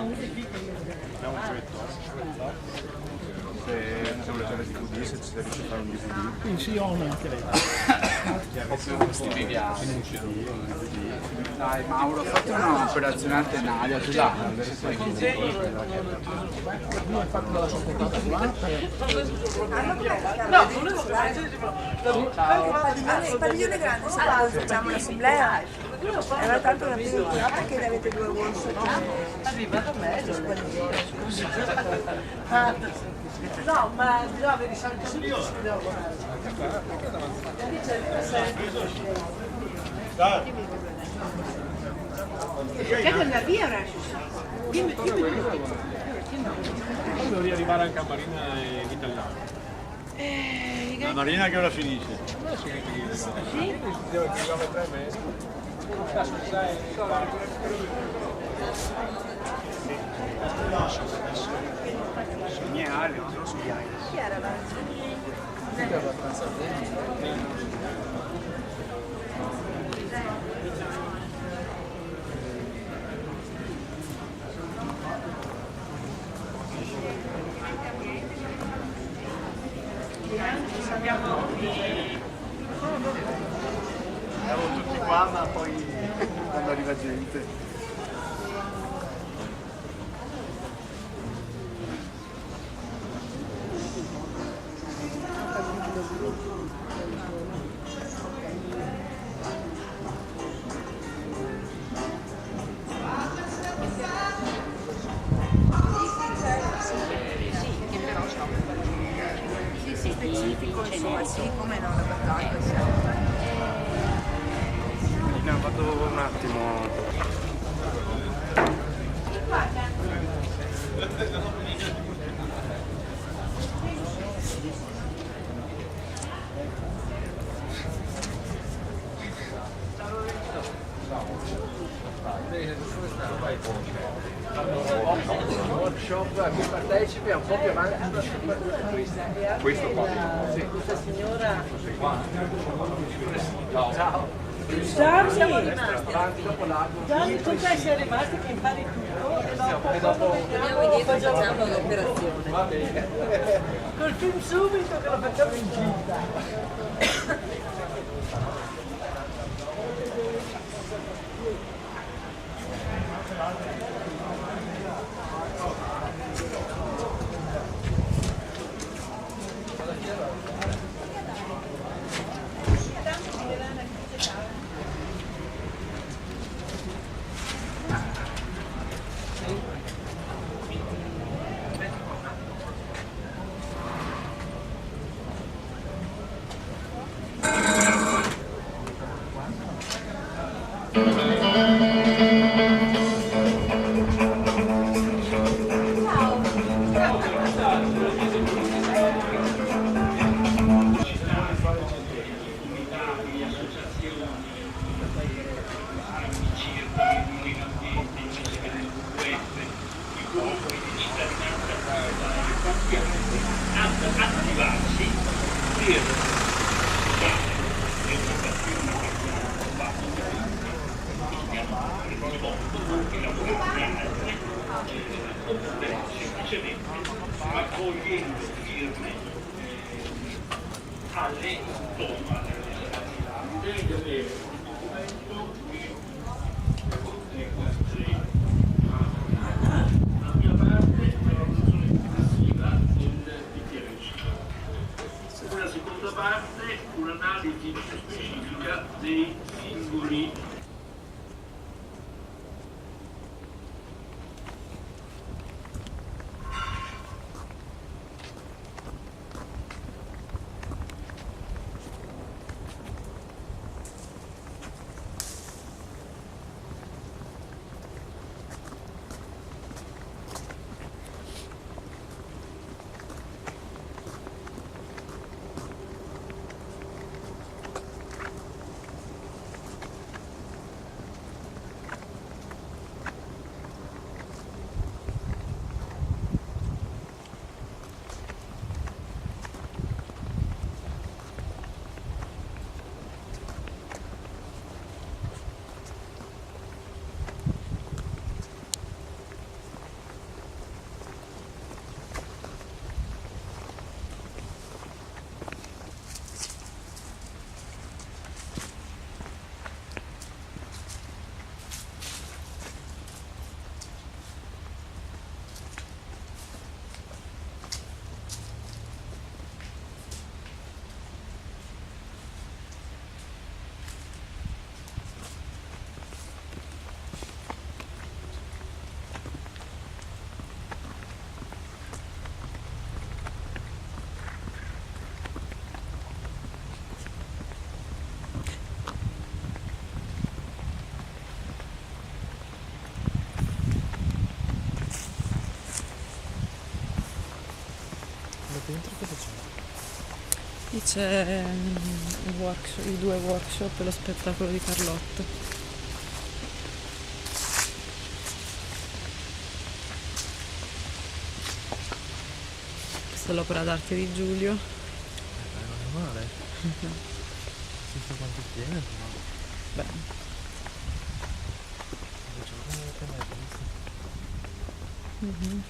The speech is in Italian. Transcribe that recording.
Abbiamo un progetto. Se volete fare DVD, se ci riesce a fare un DVD. Sì, ho anche lei. Questi dai Mauro, fate un'operazione antenaria, tu dai. Il padiglione grande, se facciamo l'assemblea, era tanto una piccolata che ne avete due borse. Arriva meglio. No, ma bisogna avere i salti su io. Che andare via ora? Dimmi. Devo riarrivare anche a Marina e Vitellano. La Marina che ora finisce? Sì? Devo arrivare 3 mesi. Segnali, non sono segnali. Chi era la Abbastanza bene. Siamo tutti qua, ma poi quando arriva gente. specifico, insomma, sì, come no, la battaglia. No, vado un attimo. Workshop a cui partecipi è un po' più avanti questo qua. Sì. Questa signora. Ciao. Ciao, siamo rimasti. Gianni, tu sei rimasti che impari tutto e dopo Veniamo indietro e facciamo l'operazione. va bene. Col film subito che lo facciamo in gita. Una seconda parte, un'analisi specifica dei singoli dentro cosa c'è? Qui c'è i 2 workshop e lo spettacolo di Carlotta. Questa è l'opera d'arte di Giulio. Non è male. Visto quanto è pieno, no? Beh, Due giorni che ne hai visto? mhm.